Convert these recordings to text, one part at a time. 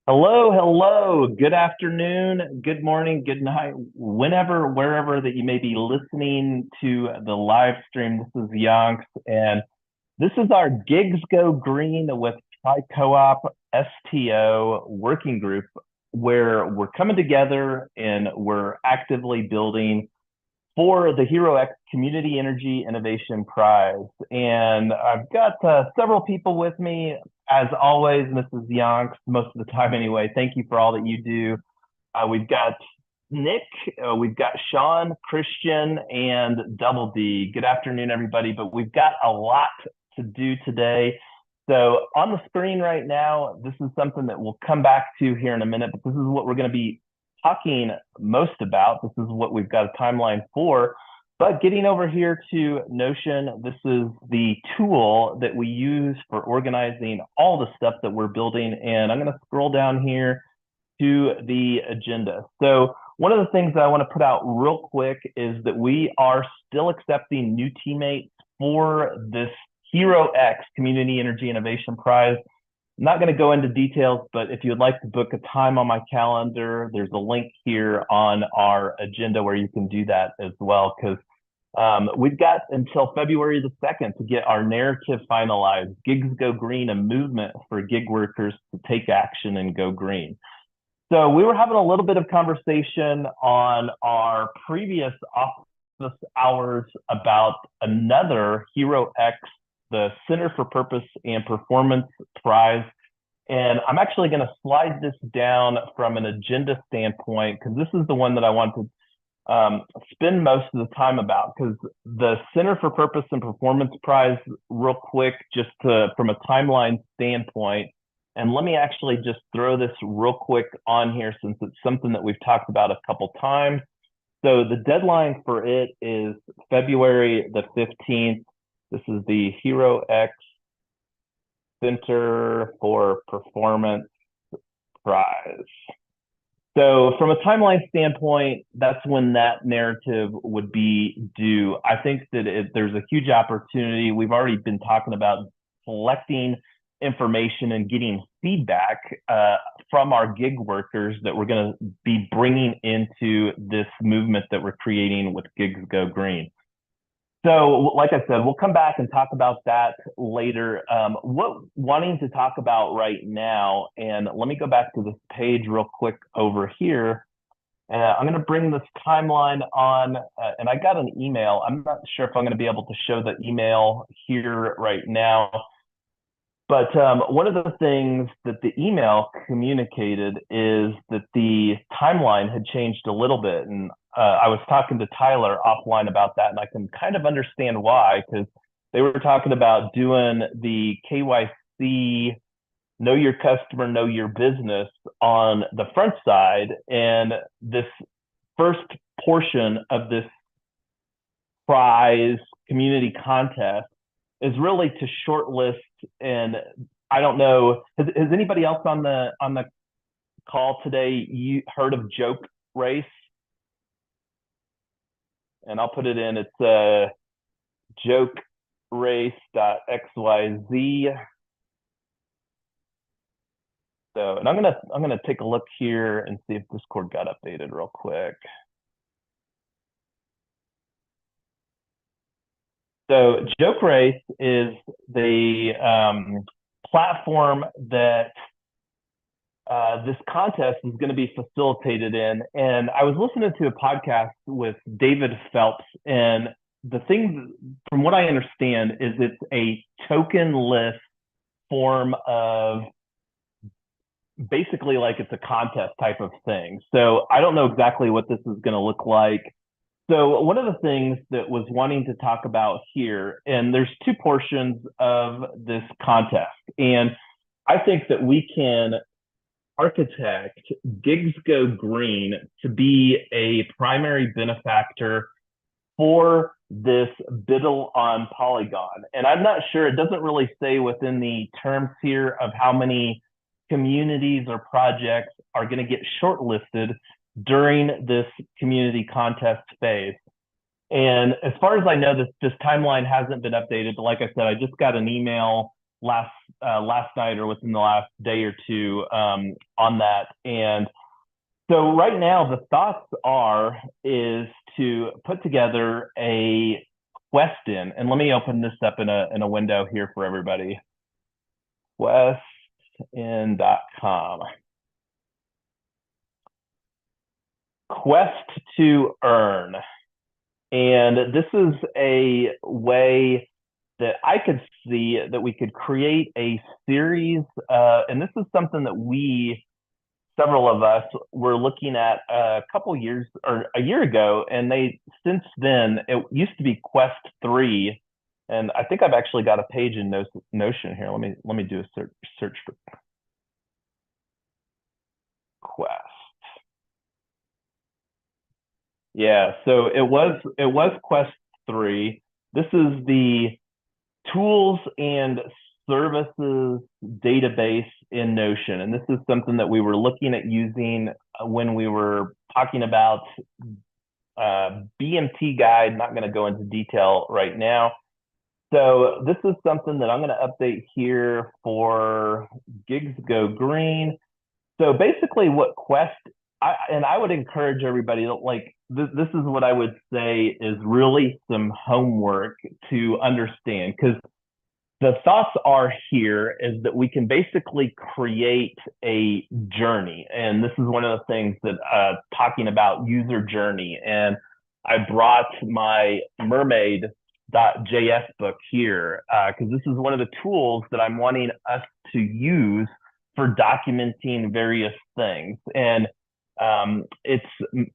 Hello, hello. Good afternoon, good morning, good night, whenever, wherever that you may be listening to the live stream. This is Yonks, and this is our Gigs Go Green with Tri-Co-op STO working group, where we're coming together and we're actively building for the HeroX Community Energy Innovation Prize. And I've got several people with me. As always, Mrs. Yonks, most of the time anyway. Thank you for all that you do. We've got Nick, we've got Sean, Christian, and Double D. Good afternoon, everybody. But we've got a lot to do today. So on the screen right now, this is something that we'll come back to here in a minute, but this is what we're going to be talking most about. This is what we've got a timeline for. But getting over here to Notion, this is the tool that we use for organizing all the stuff that we're building. And I'm going to scroll down here to the agenda. So one of the things that I want to put out real quick is that we are still accepting new teammates for this HeroX Community Energy Innovation Prize. I'm not going to go into details, but if you would like to book a time on my calendar, there's a link here on our agenda where you can do that as well, because we've got until February the 2nd to get our narrative finalized. Gigs Go Green, a movement for gig workers to take action and go green. So we were having a little bit of conversation on our previous office hours about another HeroX, the Center for Purpose and Performance Prize. And I'm actually going to slide this down from an agenda standpoint, because this is the one that I want to spend most of the time about, because the Center for Purpose and Performance Prize, real quick, just from a timeline standpoint, and let me actually just throw this real quick on here since it's something that we've talked about a couple times. So the deadline for it is February the 15th. This is the HeroX Center for Performance Prize. So from a timeline standpoint, that's when that narrative would be due. I think that there's a huge opportunity. We've already been talking about collecting information and getting feedback from our gig workers that we're going to be bringing into this movement that we're creating with Gigs Go Green. So like I said, we'll come back and talk about that later. Wanting to talk about right now, and let me go back to this page real quick over here. I'm going to bring this timeline on, and I got an email. I'm not sure if I'm going to be able to show the email here right now. But one of the things that the email communicated is that the timeline had changed a little bit. And I was talking to Tyler offline about that, and I can kind of understand why, because they were talking about doing the KYC, know your customer, know your business on the front side. And this first portion of this prize community contest is really to shortlist. And I don't know, has anybody else on the call today heard of Joke Race? And I'll put it in. It's jokerace.xyz. So, and I'm gonna take a look here and see if Discord got updated real quick. So Joke Race is the platform that this contest is going to be facilitated in. And I was listening to a podcast with David Phelps, and the thing, from what I understand, is it's a tokenless form of, basically like it's a contest type of thing. So I don't know exactly what this is going to look like. So one of the things that was wanting to talk about here, and there's two portions of this contest, and I think that we can architect Gigs Go Green to be a primary benefactor for this biddle on Polygon. And I'm not sure, it doesn't really say within the terms here of how many communities or projects are going to get shortlisted during this community contest phase. And as far as I know, this timeline hasn't been updated. But like I said, I just got an email last night or within the last day or two on that. And so right now the thoughts is to put together a question, and let me open this up in a window here for everybody. Question.com. Quest to earn. And this is a way that I could see that we could create a series, and this is something that several of us were looking at a couple years or a year ago, and since then, it used to be Quest 3, and I think I've actually got a page in Notion here. Let me do a search for Quest. Yeah, so it was Quest 3. This is the tools and services database in Notion. And this is something that we were looking at using when we were talking about BMT guide. Not going to go into detail right now. So this is something that I'm going to update here for Gigs Go Green. So basically what Quest, I would encourage everybody to this is what I would say is really some homework to understand, because the thoughts are here is that we can basically create a journey. And this is one of the things that talking about user journey. And I brought my mermaid.js book here because this is one of the tools that I'm wanting us to use for documenting various things. And it's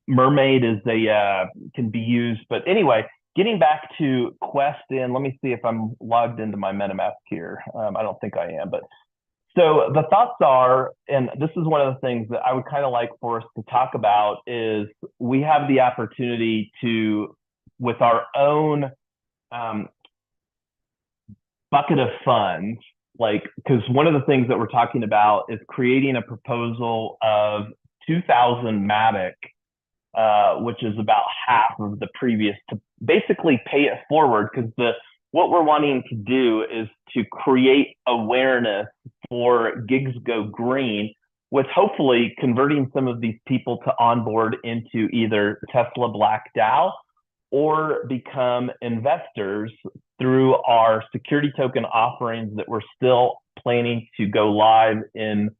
Mermaid can be used, but anyway, getting back to Quest, and let me see if I'm logged into my MetaMask here. I don't think I am, but so the thoughts are, and this is one of the things that I would kind of like for us to talk about, is we have the opportunity to, with our own bucket of funds, because one of the things that we're talking about is creating a proposal of 2,000 Matic, which is about half of the previous, to basically pay it forward, because what we're wanting to do is to create awareness for Gigs Go Green, with hopefully converting some of these people to onboard into either Tesla Black DAO or become investors through our security token offerings that we're still planning to go live in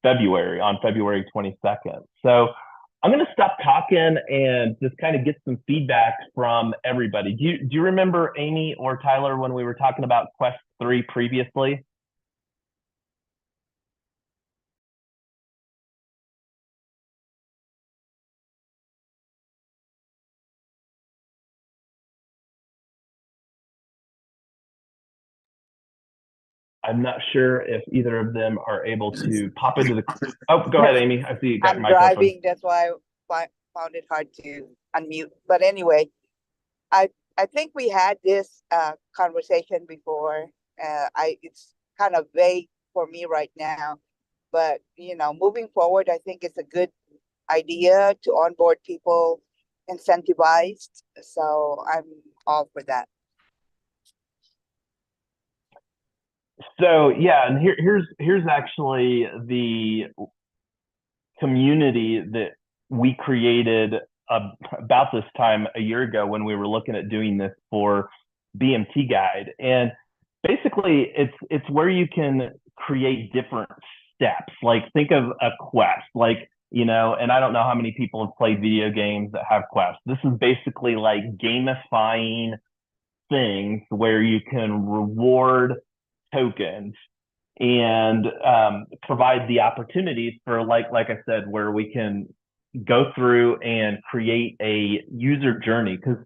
February, on February 22nd. So I'm going to stop talking and just kind of get some feedback from everybody. Do you remember, Amy or Tyler, when we were talking about Quest 3 previously? I'm not sure if either of them are able to pop into the. Oh, go ahead, Amy. I see you got I'm your microphone. driving, that's why I found it hard to unmute. But anyway, I think we had this conversation before. It's kind of vague for me right now, but moving forward, I think it's a good idea to onboard people incentivized. So I'm all for that. So yeah, and here's actually the community that we created about this time a year ago when we were looking at doing this for BMT Guide. And basically it's where you can create different steps. Like, think of a quest, and I don't know how many people have played video games that have quests. This is basically like gamifying things where you can reward tokens and provide the opportunities for, like I said, where we can go through and create a user journey. Because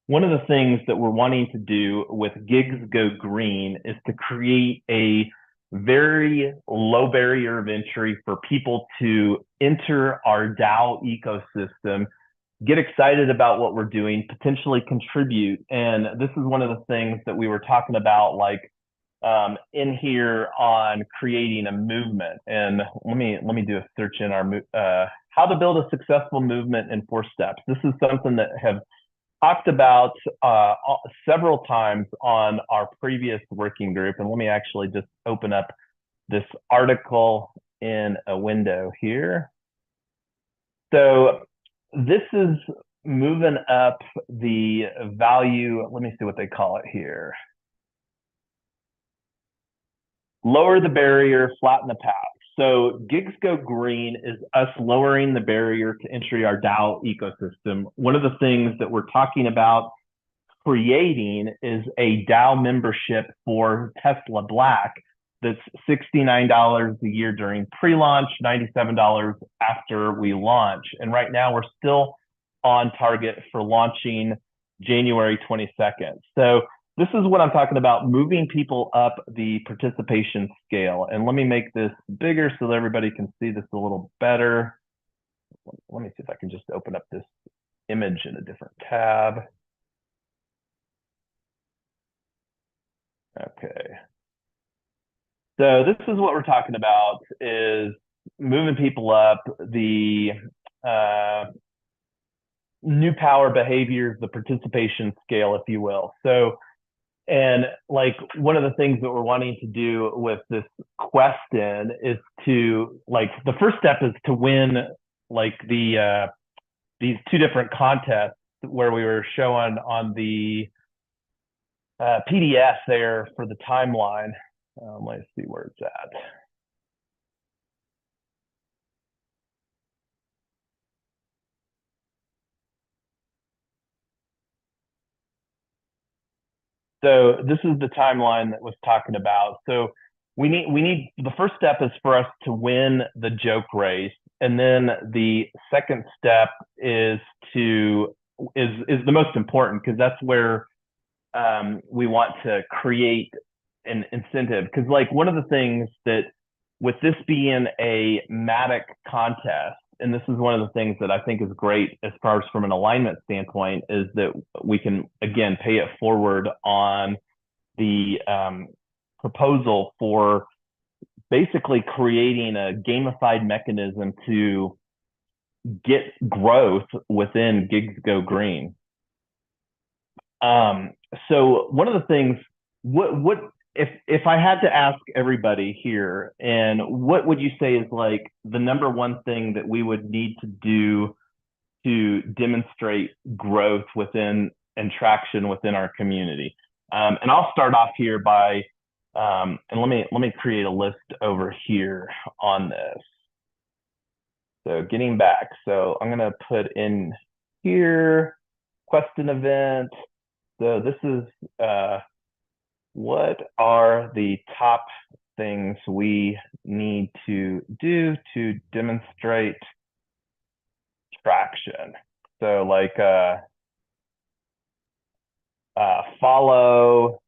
one of the things that we're wanting to do with Gigs Go Green is to create a very low barrier of entry for people to enter our DAO ecosystem, get excited about what we're doing, potentially contribute. And this is one of the things that we were talking about, in here on creating a movement. And let me do a search in our how to build a successful movement in 4 steps. This is something that talked about several times on our previous working group, and let me actually just open up this article in a window here. So this is moving up the value. Let me see what they call it here. Lower the barrier, flatten the path. So Gigs Go Green is us lowering the barrier to entry our DAO ecosystem. One of the things that we're talking about creating is a DAO membership for Tesla Black that's $69 a year during pre-launch, $97 after we launch. And right now we're still on target for launching January 22nd. So this is what I'm talking about, moving people up the participation scale. And let me make this bigger so that everybody can see this a little better. Let me see if I can just open up this image in a different tab. Okay. So this is what we're talking about, is moving people up the new power behaviors, the participation scale, if you will. So, and like one of the things that we're wanting to do with this question is to, like, the first step is to win like the these two different contests where we were showing on the PDF there for the timeline. Let's see where it's at. So this is the timeline that was talking about. So we need the first step is for us to win the joke race, and then the second step is the most important, because that's where we want to create an incentive. Because like one of the things that, with this being a Matic contest, and this is one of the things that I think is great as far as from an alignment standpoint, is that we can, again, pay it forward on the proposal for basically creating a gamified mechanism to get growth within Gigs Go Green. So one of the things, what if I had to ask everybody here, and what would you say is like the number one thing that we would need to do to demonstrate growth within and traction within our community? And I'll start off here by, and let me create a list over here on this. So getting back, so I'm gonna put in here, question event. So this is, what are the top things we need to do to demonstrate traction? So like follow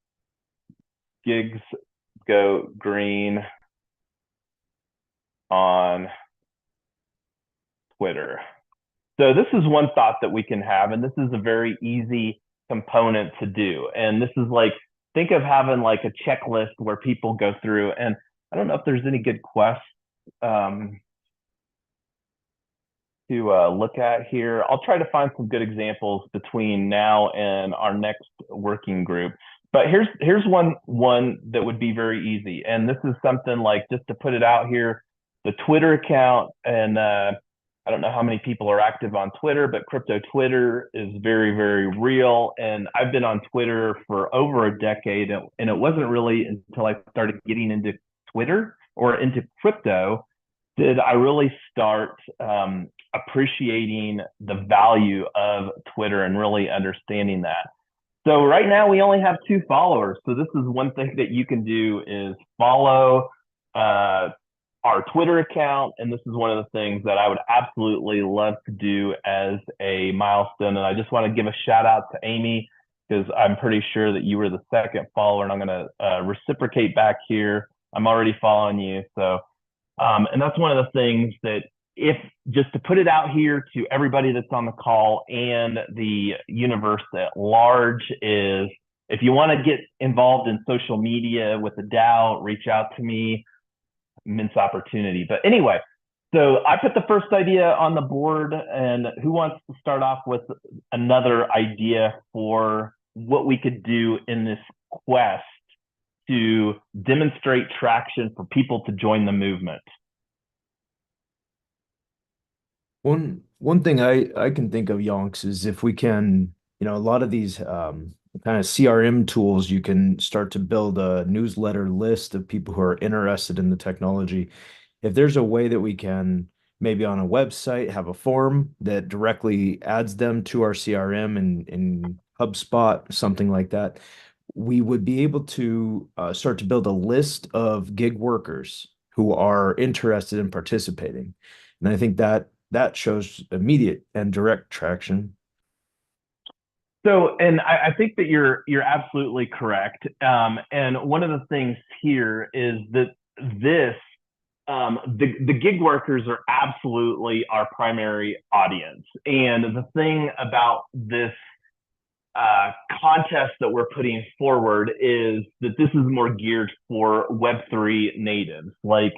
Gigs Go Green on Twitter. So this is one thought that we can have, and this is a very easy component to do. And this is like, think of having like a checklist where people go through, and I don't know if there's any good quests to look at here. I'll try to find some good examples between now and our next working group. But here's one that would be very easy. And this is something like, just to put it out here, the Twitter account, and I don't know how many people are active on Twitter, but crypto Twitter is very, very real. And I've been on Twitter for over a decade, and it wasn't really until I started getting into Twitter or into crypto did I really start appreciating the value of Twitter and really understanding that. So right now we only have 2 followers. So this is one thing that you can do, is follow our Twitter account. And this is one of the things that I would absolutely love to do as a milestone. And I just want to give a shout out to Amy, because I'm pretty sure that you were the second follower, and I'm going to reciprocate back here. I'm already following you. So, and that's one of the things that, if just to put it out here to everybody that's on the call and the universe at large, is if you want to get involved in social media with the DAO, reach out to me. Immense opportunity. But anyway, So I put the first idea on the board, and who wants to start off with another idea for what we could do in this quest to demonstrate traction for people to join the movement? One thing I can think of, Yonks, is if we can, a lot of these kind of CRM tools, you can start to build a newsletter list of people who are interested in the technology. If there's a way that we can maybe on a website have a form that directly adds them to our CRM and in HubSpot, something like that, we would be able to start to build a list of gig workers who are interested in participating. And I think that shows immediate and direct traction. So, and I think that you're absolutely correct. And one of the things here is that this the gig workers are absolutely our primary audience. And the thing about this contest that we're putting forward is that this is more geared for Web3 natives, like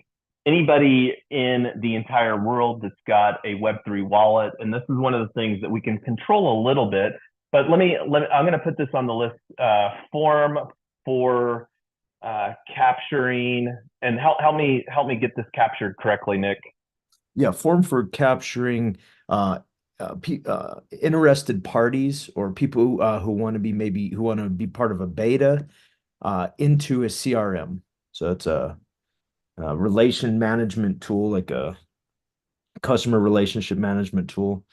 anybody in the entire world that's got a Web3 wallet. And this is one of the things that we can control a little bit. But I'm going to put this on the list, form for capturing, and help me get this captured correctly, Nick. Yeah, form for capturing interested parties or people who want to be maybe who want to be part of a beta into a CRM. So it's a relation management tool, like a customer relationship management tool.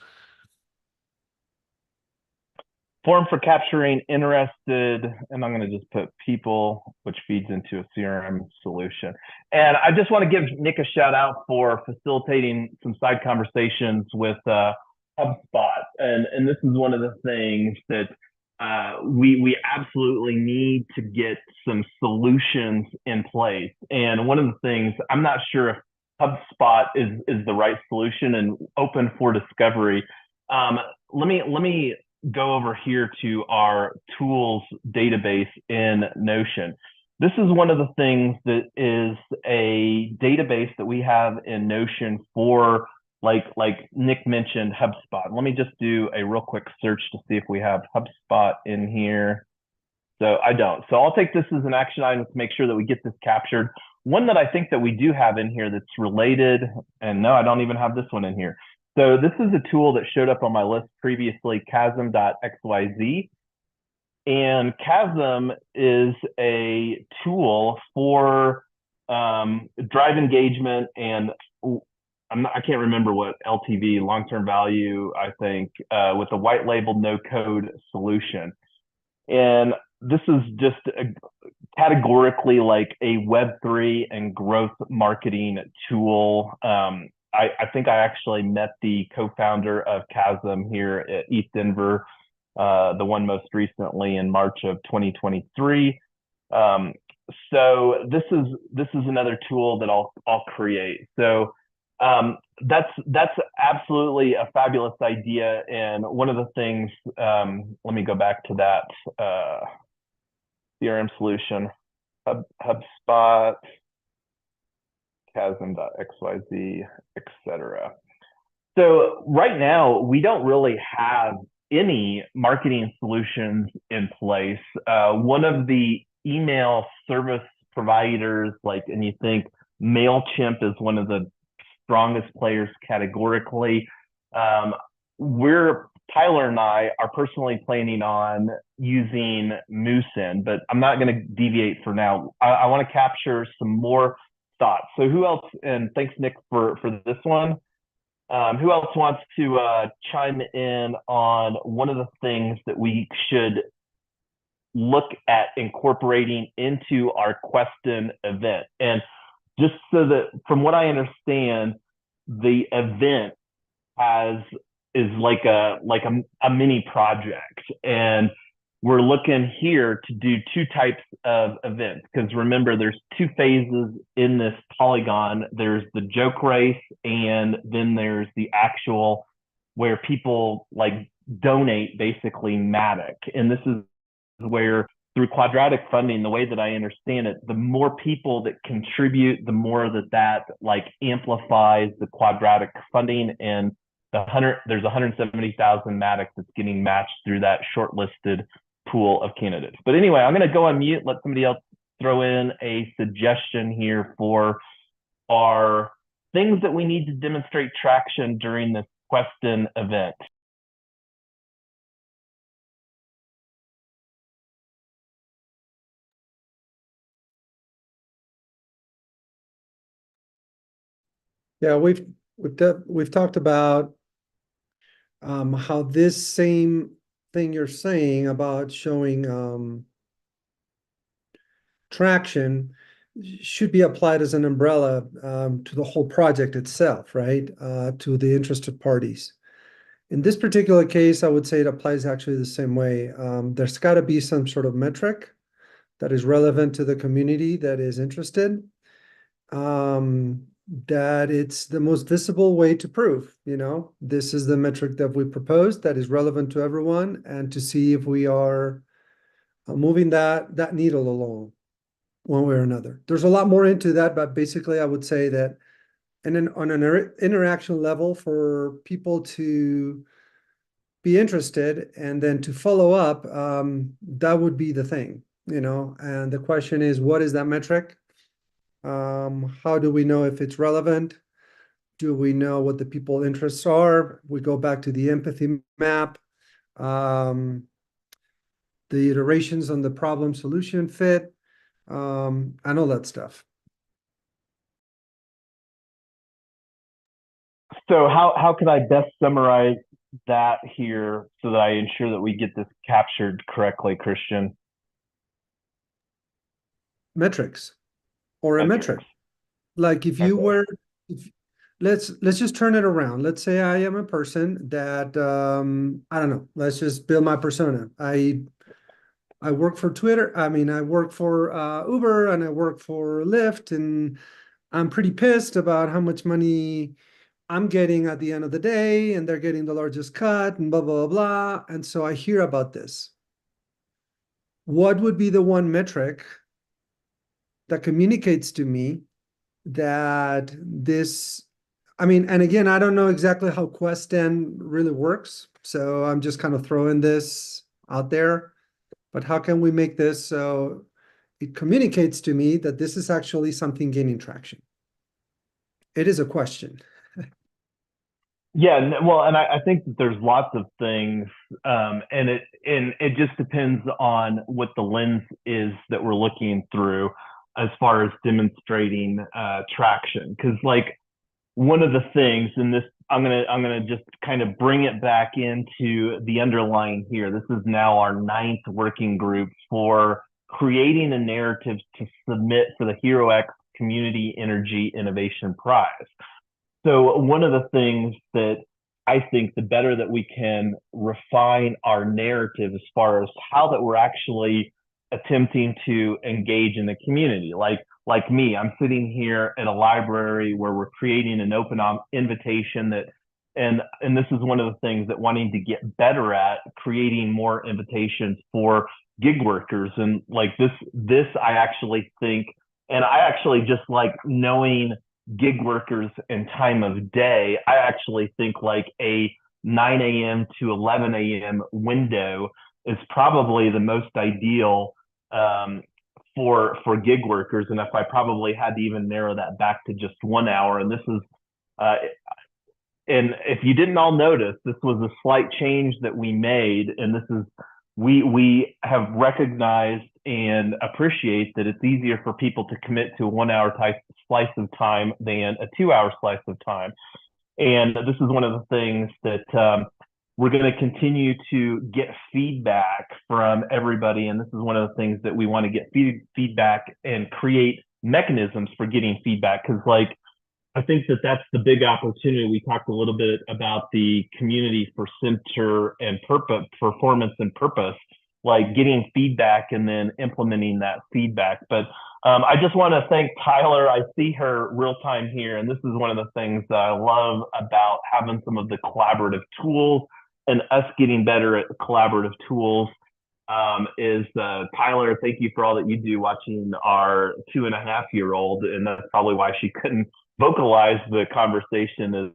Form for capturing interested, and I'm going to just put people, which feeds into a CRM solution. And I just want to give Nick a shout out for facilitating some side conversations with HubSpot. And this is one of the things that we absolutely need to get some solutions in place. And one of the things, I'm not sure if HubSpot is the right solution and open for discovery. Let me go over here to our tools database in Notion. This is one of the things that is a database that we have in Notion for, like Nick mentioned, HubSpot. Let me just do a real quick search to see if we have HubSpot in here. So I don't. So I'll take this as an action item to make sure that we get this captured. One that I think that we do have in here that's related, and no, I don't even have this one in here. So this is a tool that showed up on my list previously, chasm.xyz. And Chasm is a tool for drive engagement and I can't remember what LTV, long-term value, I think, with a white labeled no code solution. And this is just categorically like a Web3 and growth marketing tool. I think I actually met the co-founder of Chasm here at East Denver, the one most recently in March of 2023. So this is another tool that I'll create. So that's absolutely a fabulous idea. And one of the things, let me go back to that CRM solution, HubSpot, chasm.xyz, etc. So right now, we don't really have any marketing solutions in place. One of the email service providers, and you think MailChimp is one of the strongest players categorically. Tyler and I are personally planning on using Moosin, but I'm not going to deviate for now. I want to capture some more thoughts. So who else, and thanks Nick for this one. Who else wants to chime in on one of the things that we should look at incorporating into our Queston event? And just so that, from what I understand, the event is like a mini project, and we're looking here to do two types of events, because remember, there's two phases in this Polygon. There's the joke race, and then there's the actual where people donate basically Matic, and this is where through quadratic funding, the way that I understand it, the more people that contribute, the more that like amplifies the quadratic funding, and there's 170,000 Maddox that's getting matched through that shortlisted pool of candidates. But anyway, I'm going to go on mute, let somebody else throw in a suggestion here for our things that we need to demonstrate traction during this Queston event. Yeah, we've talked about how this same thing you're saying about showing traction should be applied as an umbrella to the whole project itself, right? To the interested parties. In this particular case, I would say it applies actually the same way. There's got to be some sort of metric that is relevant to the community that is interested. That it's the most visible way to prove, this is the metric that we proposed that is relevant to everyone, and to see if we are moving that needle along one way or another. There's a lot more into that, but basically I would say that on an interaction level, for people to be interested and then to follow up, that would be the thing, and the question is, what is that metric? How do we know if it's relevant? Do we know what the people interests are? We go back to the empathy map, the iterations on the problem solution fit, and all that stuff. So how can I best summarize that here so that I ensure that we get this captured correctly, Christian? Metrics. Or a metric. Like if you were, let's just turn it around. Let's say I am a person that I don't know, let's just build my persona. I work for Twitter. I mean, I work for Uber, and I work for Lyft, and I'm pretty pissed about how much money I'm getting at the end of the day, and they're getting the largest cut, and blah, blah, blah. And so I hear about this. What would be the one metric that communicates to me that this, I mean, and again, I don't know exactly how Queston really works, so I'm just kind of throwing this out there, but how can we make this so it communicates to me that this is actually something gaining traction? It is a question. Yeah, well, and I think that there's lots of things, and it just depends on what the lens is that we're looking through as far as demonstrating traction. Because like one of the things, and this I'm gonna just kind of bring it back into the underlying here. This is now our 9th working group for creating a narrative to submit for the HeroX Community Energy Innovation Prize. So one of the things that I think the better that we can refine our narrative as far as how that we're actually attempting to engage in the community. Like me, I'm sitting here at a library where we're creating an open invitation that, and this is one of the things that wanting to get better at, creating more invitations for gig workers. And like this I actually think, and I actually just like knowing gig workers and time of day, I actually think like a 9 a.m. to 11 a.m. window is probably the most ideal for gig workers. And if I probably had to even narrow that back to just 1 hour, and this is, and if you didn't all notice, this was a slight change that we made, and this is, we have recognized and appreciate that it's easier for people to commit to a 1 hour type slice of time than a 2 hour slice of time. And this is one of the things that we're going to continue to get feedback from everybody. And this is one of the things that we want to get feedback and create mechanisms for getting feedback. Because like, I think that that's the big opportunity. We talked a little bit about the community for center and purpose, performance and purpose, like getting feedback and then implementing that feedback. But I just want to thank Tyler. I see her real time here. And this is one of the things that I love about having some of the collaborative tools and us getting better at collaborative tools. is Tyler. Thank you for all that you do watching our 2.5-year-old, and that's probably why she couldn't vocalize the conversation as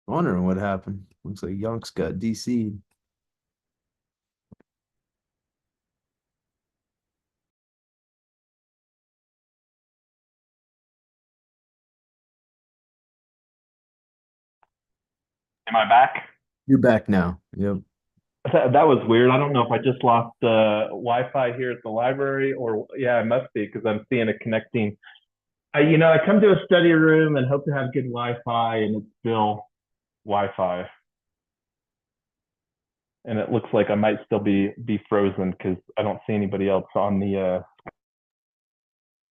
Wondering what happened. Looks like Yonks got DC'd. am I back? You're back now. Yep. That was weird. I don't know if I just lost Wi-Fi here at the library, or yeah, it must be because I'm seeing it connecting. I come to a study room and hope to have good Wi-Fi, and it's still Wi-Fi, and it looks like I might still be frozen because I don't see anybody else on the.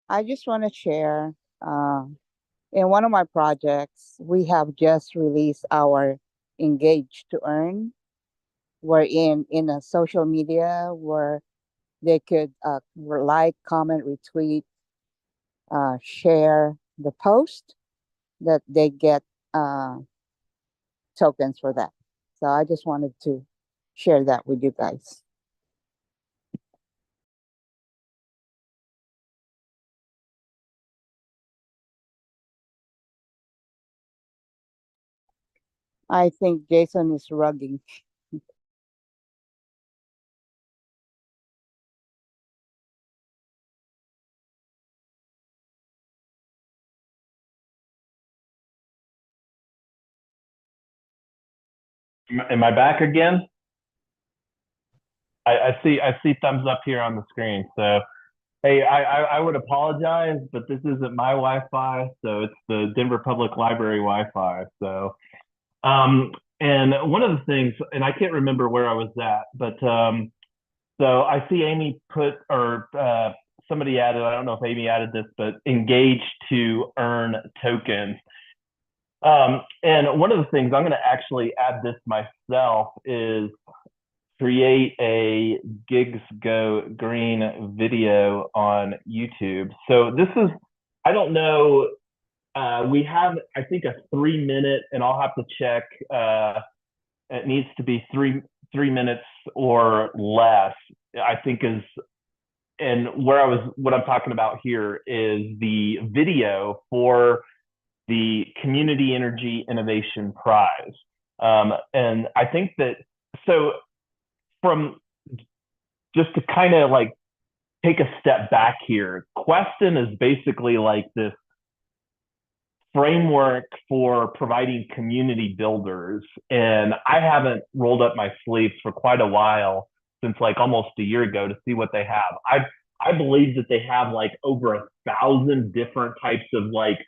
I just want to share, in one of my projects, we have just released our Engage to Earn. We're in a social media where they could like, comment, retweet, share the post that they get tokens for that. So I just wanted to share that with you guys. I think Jason is rugging. Am I back again? I see thumbs up here on the screen. So hey, I would apologize, but this isn't my Wi-Fi, so it's the Denver Public Library Wi-Fi. So and one of the things, and I can't remember where I was at, but so I see Amy put, or somebody added, I don't know if Amy added this, but engage to earn tokens. And one of the things I'm going to actually add this myself is create a Gigs Go Green video on YouTube. So this is, I don't know, we have, I think, a 3-minute, and I'll have to check. It needs to be three minutes or less, I think is, and what I'm talking about here is the video for the Community Energy Innovation Prize. And I think that, so from, just to kind of like take a step back here, Queston is basically like this framework for providing community builders. And I haven't rolled up my sleeves for quite a while, since like almost a year ago, to see what they have. I believe that they have like over 1,000 different types of like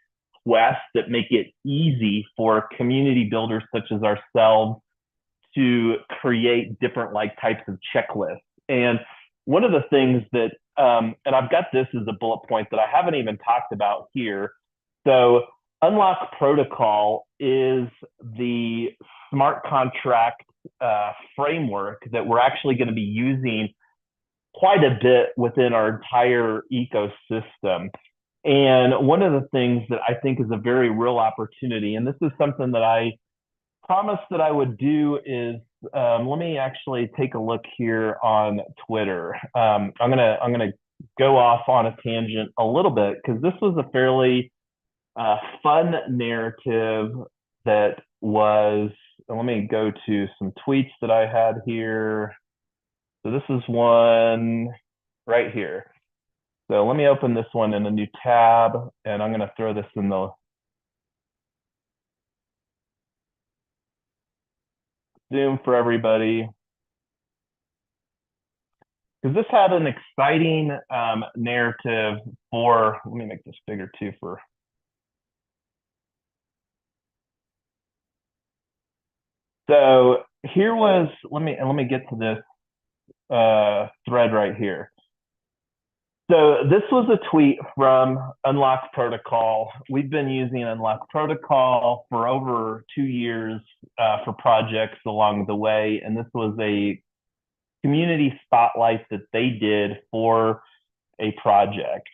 quests that make it easy for community builders such as ourselves to create different like types of checklists. And one of the things that, and I've got this as a bullet point that I haven't even talked about here. So Unlock Protocol is the smart contract framework that we're actually going to be using quite a bit within our entire ecosystem. And one of the things that I think is a very real opportunity, and this is something that I promised that I would do, is let me actually take a look here on Twitter. I'm gonna go off on a tangent a little bit, because this was a fairly fun narrative that was, let me go to some tweets that I had here. So this is one right here. So let me open this one in a new tab, and I'm going to throw this in the Zoom for everybody. because this had an exciting narrative for, let me make this bigger too for, so here was, let me get to this thread right here. So this was a tweet from Unlock Protocol. We've been using Unlock Protocol for over 2 years for projects along the way. And this was a community spotlight that they did for a project.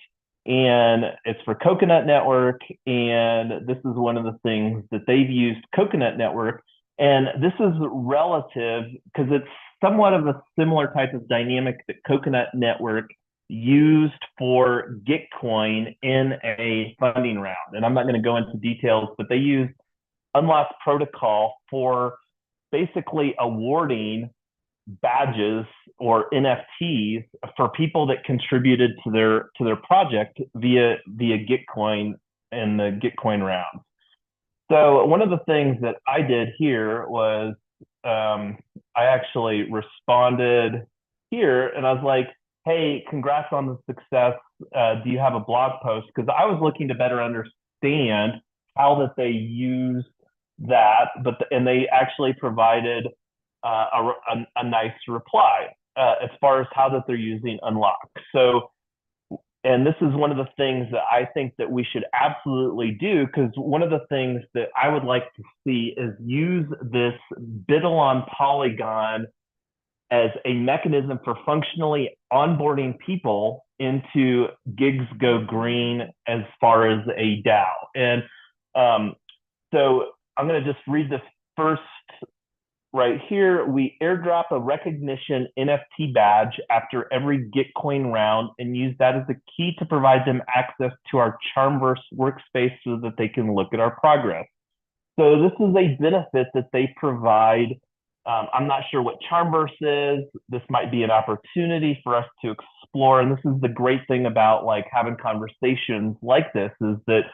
And it's for Coconut Network. And this is one of the things that they've used Coconut Network. And this is relative because it's somewhat of a similar type of dynamic that Coconut Network used for Gitcoin in a funding round. And I'm not going to go into details, but they used Unlock Protocol for basically awarding badges or NFTs for people that contributed to their project via Gitcoin and the Gitcoin rounds. So one of the things that I did here was I actually responded here and I was like, hey, congrats on the success. Do you have a blog post? Because I was looking to better understand how that they used that, and they actually provided a nice reply as far as how that they're using Unlock. So, and this is one of the things that I think that we should absolutely do, because one of the things that I would like to see is use this Biddle on Polygon as a mechanism for functionally onboarding people into Gigs Go Green as far as a DAO. And so I'm going to just read this first right here. We airdrop a recognition NFT badge after every Gitcoin round and use that as a key to provide them access to our Charmverse workspace so that they can look at our progress. So this is a benefit that they provide. I'm not sure what Charmverse is. This might be an opportunity for us to explore. And this is the great thing about like having conversations like this, is that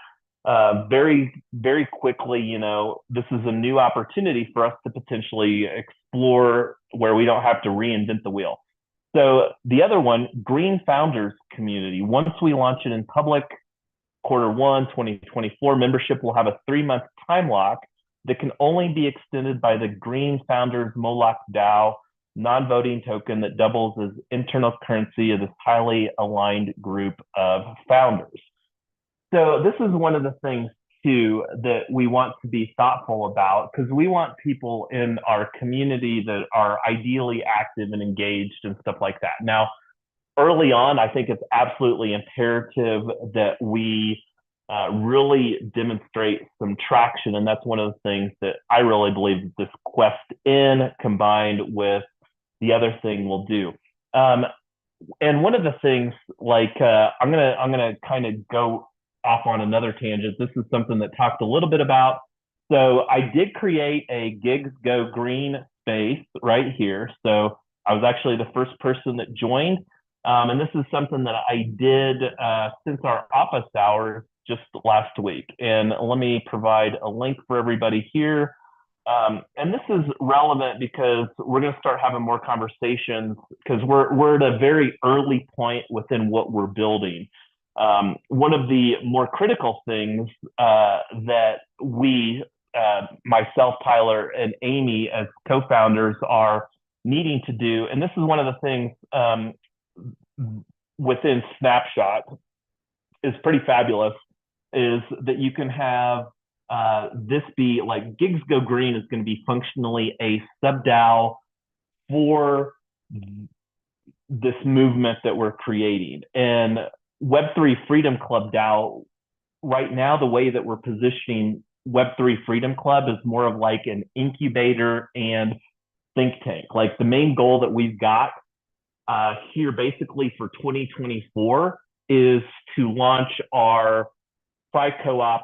very, very quickly, you know, this is a new opportunity for us to potentially explore where we don't have to reinvent the wheel. So the other one, Green Founders Community. Once we launch it in public, Q1 2024, membership will have a 3-month time lock that can only be extended by the Green Founders Moloch DAO non-voting token that doubles as internal currency of this highly aligned group of founders. So this is one of the things too that we want to be thoughtful about, because we want people in our community that are ideally active and engaged and stuff like that. Now, early on, I think it's absolutely imperative that we really demonstrate some traction. And that's one of the things that I really believe that this Quest in combined with the other thing will do. And one of the things, like I'm gonna kind of go off on another tangent. This is something that talked a little bit about. So I did create a Gigs Go Green space right here. So I was actually the first person that joined. And this is something that I did since our office hours just last week. And let me provide a link for everybody here. And this is relevant because we're going to start having more conversations, because we're at a very early point within what we're building. One of the more critical things that we, myself, Tyler, and Amy as co-founders are needing to do, and this is one of the things within Snapshot is pretty fabulous, is that you can have this be like Gigs Go Green is going to be functionally a sub-DAO for this movement that we're creating. And Web3 Freedom Club DAO, right now, the way that we're positioning Web3 Freedom Club is more of like an incubator and think tank. Like the main goal that we've got here basically for 2024 is to launch our Tri-Co-op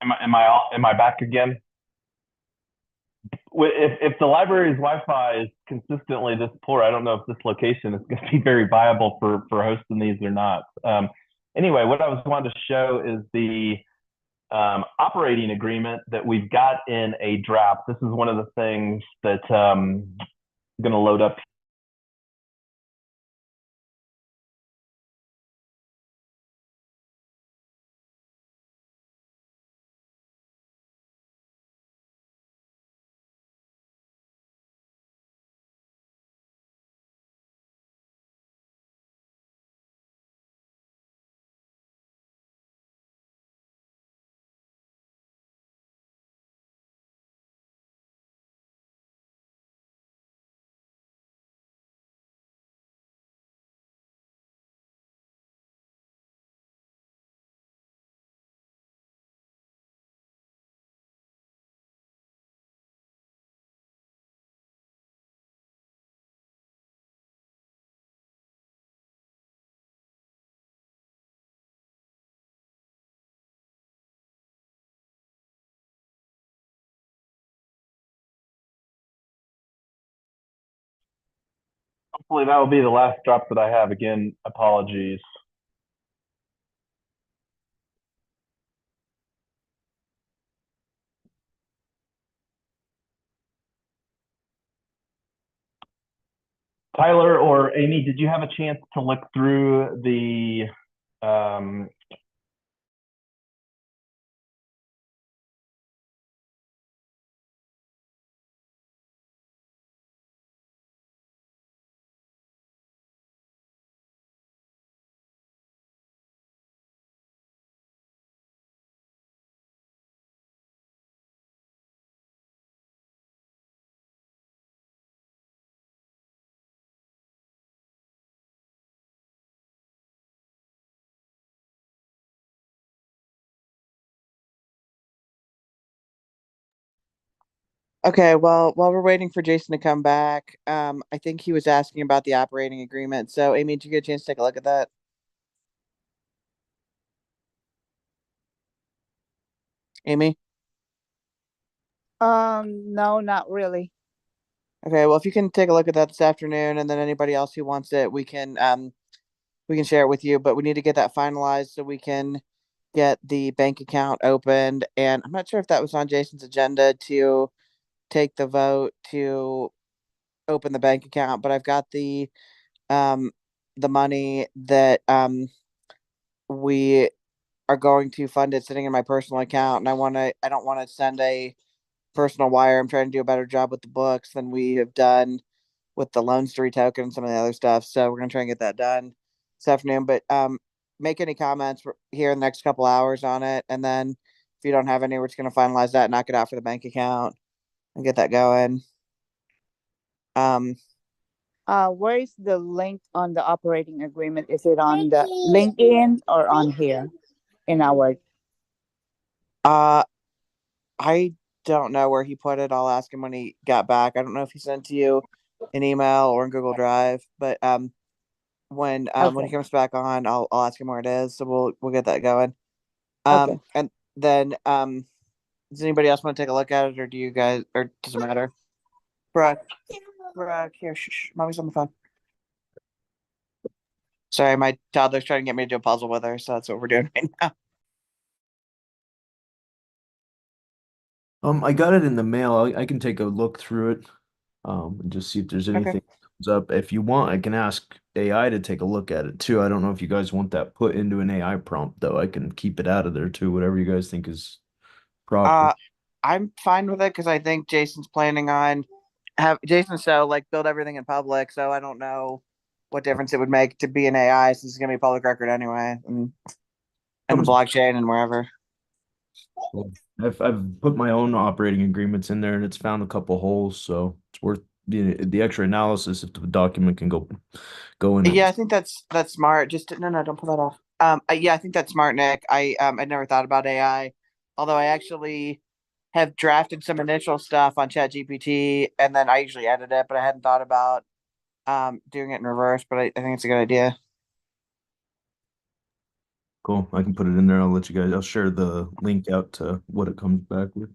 Am I back again? If the library's Wi-Fi is consistently this poor, I don't know if this location is going to be very viable for hosting these or not. Anyway, what I was wanting to show is the operating agreement that we've got in a draft. This is one of the things that I'm going to load up. Hopefully that will be the last drop that I have. Again, apologies. Tyler or Amy, did you have a chance to look through the Okay, well, while we're waiting for Jason to come back, I think he was asking about the operating agreement. So, Amy, did you get a chance to take a look at that? Amy? No, not really. Okay, well, if you can take a look at that this afternoon, and then anybody else who wants it, we can share it with you. But we need to get that finalized so we can get the bank account opened. And I'm not sure if that was on Jason's agenda to take the vote to open the bank account, but I've got um the money that we are going to fund it sitting in my personal account, and I don't want to send a personal wire. I'm trying to do a better job with the books than we have done with the Lone Street token and some of the other stuff. So we're gonna try and get that done this afternoon. But make any comments here in the next couple hours on it, and then if you don't have any, we're just gonna finalize that, knock it out for the bank account, and get that going. Um, Where is the link on the operating agreement? Is it on the LinkedIn or on here in our? I don't know where he put it. I'll ask him when he got back. I don't know if he sent to you an email or in Google Drive, but when he Okay. comes back on, I'll ask him where it is. So we'll get that going. Okay. And then does anybody else want to take a look at it, or do you guys, or does it matter? Brooke, here, shh, mommy's on the phone. Sorry, my toddler's trying to get me to do a puzzle with her, so that's what we're doing right now. I got it in the mail. I can take a look through it, and just see if there's anything that comes up. If you want, I can ask AI to take a look at it too. I don't know if you guys want that put into an AI prompt though. I can keep it out of there too, whatever you guys think is proper. I'm fine with it because I think Jason's planning on build everything in public, so I don't know what difference it would make to be an AI since it's gonna be public record anyway, and the blockchain and wherever. Well, I've put my own operating agreements in there and it's found a couple holes, so it's worth the extra analysis if the document can go in it. Yeah, I think that's smart. No, don't pull that off. Yeah, I think that's smart, Nick. I never thought about AI, although I actually have drafted some initial stuff on ChatGPT, and then I usually edit it, but I hadn't thought about doing it in reverse. But I think it's a good idea. Cool. I can put it in there. I'll let you guys, I'll share the link out to what it comes back with.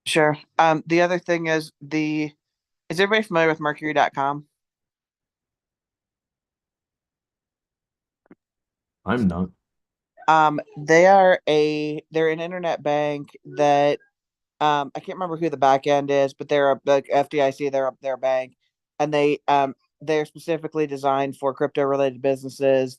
Sure. The other thing is is everybody familiar with Mercury.com? I'm not. They're an internet bank that I can't remember who the back end is, but they're like FDIC, they're a bank, and they're specifically designed for crypto related businesses.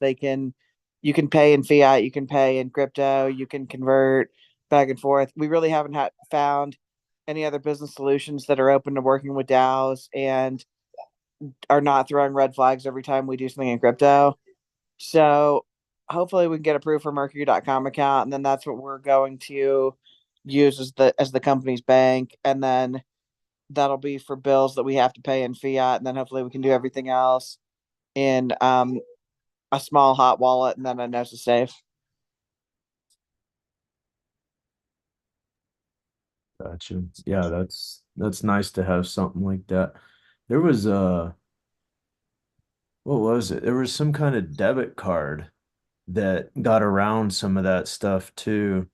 You can pay in fiat, you can pay in crypto, you can convert back and forth. We really haven't found any other business solutions that are open to working with DAOs and are not throwing red flags every time we do something in crypto. So hopefully we can get approved for Mercury.com account, and then that's what we're going to use as the company's bank, and then that'll be for bills that we have to pay in fiat, and then hopefully we can do everything else in a small hot wallet and then a Gnosis safe. Gotcha. Yeah, that's nice to have something like that. There was what was it? There was some kind of debit card that got around some of that stuff too.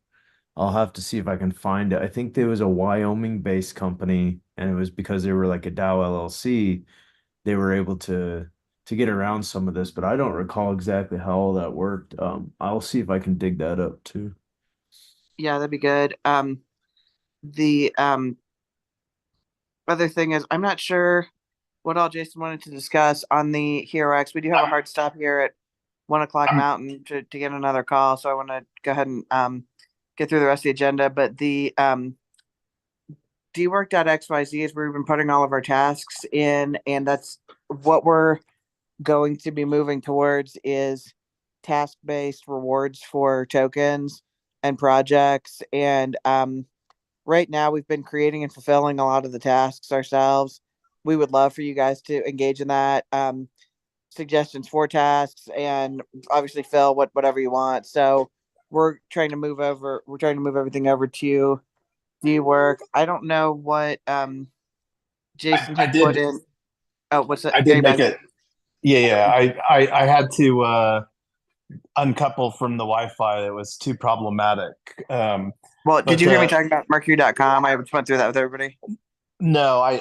I'll have to see if I can find it. I think there was a Wyoming-based company, and it was because they were like a DAO LLC, they were able to get around some of this, but I don't recall exactly how all that worked. I'll see if I can dig that up too. Yeah, that'd be good. The other thing is, I'm not sure what all Jason wanted to discuss on the HeroX. We do have a hard stop here at 1 o'clock Mountain to get another call, so I want to go ahead and get through the rest of the agenda. But the dwork.xyz is where we've been putting all of our tasks in, and that's what we're going to be moving towards is task-based rewards for tokens and projects. And right now we've been creating and fulfilling a lot of the tasks ourselves. We would love for you guys to engage in that. Suggestions for tasks, and obviously fill whatever you want. So we're trying to move everything over to dwork. I don't know what Jason had put in. Oh, what's that? I did make it. Yeah. I had to uncouple from the Wi-Fi. It was too problematic. Well, did you hear me talking about Mercury.com? I just went through that with everybody. No,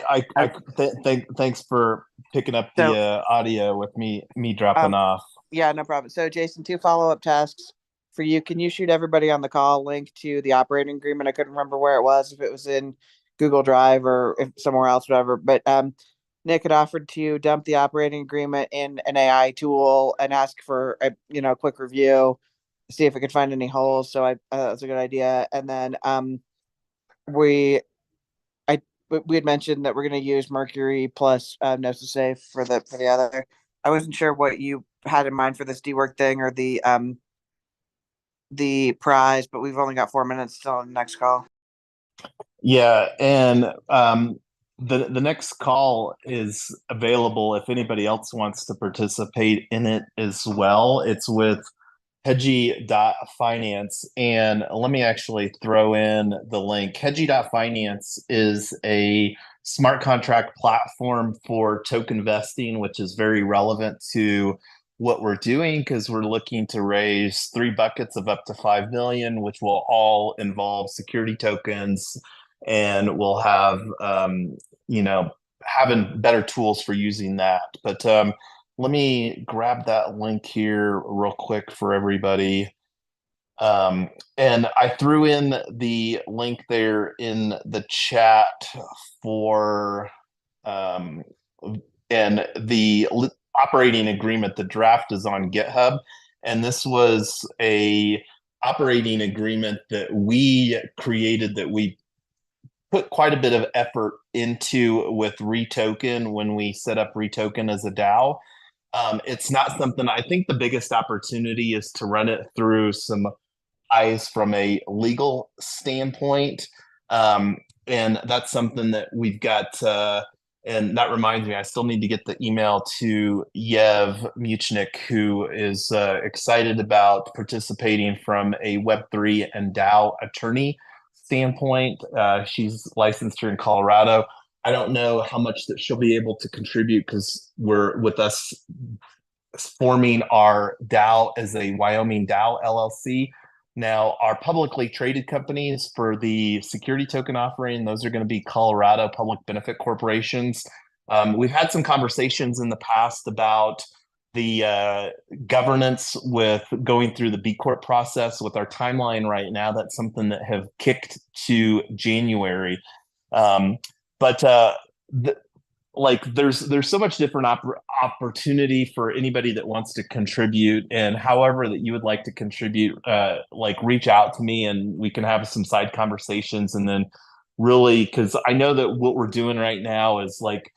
thanks for picking up the audio with me dropping off. Yeah, no problem. So Jason, 2 follow-up tasks for you. Can you shoot everybody on the call link to the operating agreement? I couldn't remember where it was, if it was in Google Drive or if somewhere else, whatever. But Nick had offered to dump the operating agreement in an AI tool and ask for a quick review, see if it could find any holes. So that's a good idea. And then we had mentioned that we're going to use Mercury plus Gnosis Safe for the other. I wasn't sure what you had in mind for this dwork thing or the prize, but we've only got 4 minutes till the next call. Yeah, and the next call is available if anybody else wants to participate in it as well. It's with Hedgie.finance, and let me actually throw in the link. Hedgie.finance is a smart contract platform for token investing, which is very relevant to what we're doing because we're looking to raise 3 buckets of up to 5 million, which will all involve security tokens, and we'll have having better tools for using that. But let me grab that link here real quick for everybody. And I threw in the link there in the chat for and the operating agreement. The draft is on GitHub, and this was a operating agreement that we created, that we put quite a bit of effort into with Retoken when we set up Retoken as a DAO. It's not something, I think the biggest opportunity is to run it through some eyes from a legal standpoint. And that's something that we've got, and that reminds me, I still need to get the email to Yev Muchnik, who is excited about participating from a Web3 and DAO attorney standpoint. She's licensed here in Colorado. I don't know how much that she'll be able to contribute because we're with us forming our DAO as a Wyoming DAO LLC. Now, our publicly traded companies for the security token offering, those are going to be Colorado Public Benefit Corporations. We've had some conversations in the past about the governance with going through the B Corp process. With our timeline right now, that's something that have kicked to January. There's so much different opportunity for anybody that wants to contribute, and however that you would like to contribute, reach out to me and we can have some side conversations. And then really, because I know that what we're doing right now is like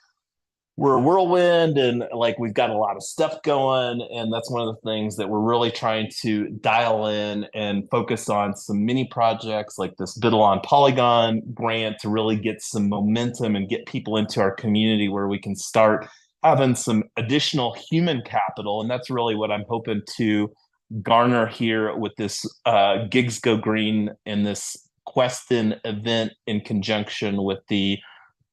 we're a whirlwind and like we've got a lot of stuff going, and that's one of the things that we're really trying to dial in and focus on some mini projects like this Biddle on Polygon grant to really get some momentum and get people into our community where we can start having some additional human capital. And that's really what I'm hoping to garner here with this Gigs Go Green and this Questin event in conjunction with the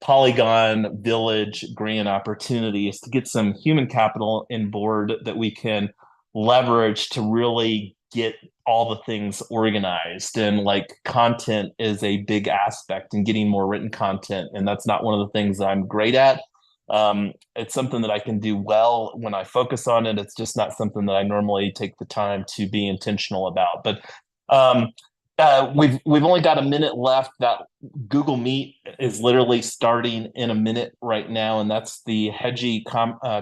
Polygon Village grant opportunity, is to get some human capital in board that we can leverage to really get all the things organized. And like content is a big aspect in getting more written content. And that's not one of the things that I'm great at. It's something that I can do well when I focus on it. It's just not something that I normally take the time to be intentional about. But we've only got a minute left. That Google Meet is literally starting in a minute right now, and that's the hedgy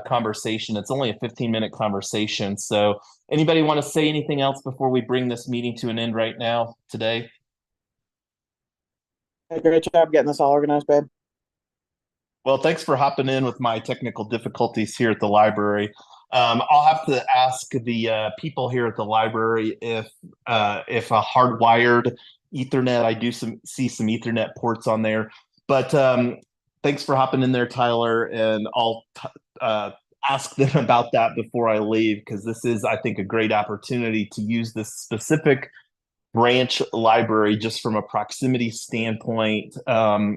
conversation. It's only a 15-minute conversation. So anybody want to say anything else before we bring this meeting to an end right now today? Hey, great job getting this all organized, babe. Well, thanks for hopping in with my technical difficulties here at the library. I'll have to ask the people here at the library if a hardwired Ethernet. I do see some Ethernet ports on there, but thanks for hopping in there, Tyler. And I'll ask them about that before I leave, because this is, I think, a great opportunity to use this specific branch library just from a proximity standpoint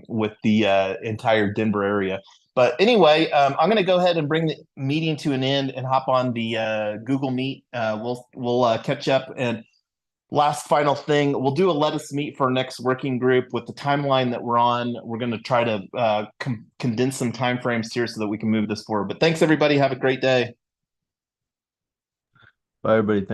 with the entire Denver area. But anyway, I'm going to go ahead and bring the meeting to an end and hop on the Google Meet. We'll catch up. And last final thing, we'll do a let us meet for our next working group. With the timeline that we're on, we're going to try to condense some timeframes here so that we can move this forward. But thanks, everybody. Have a great day. Bye, everybody.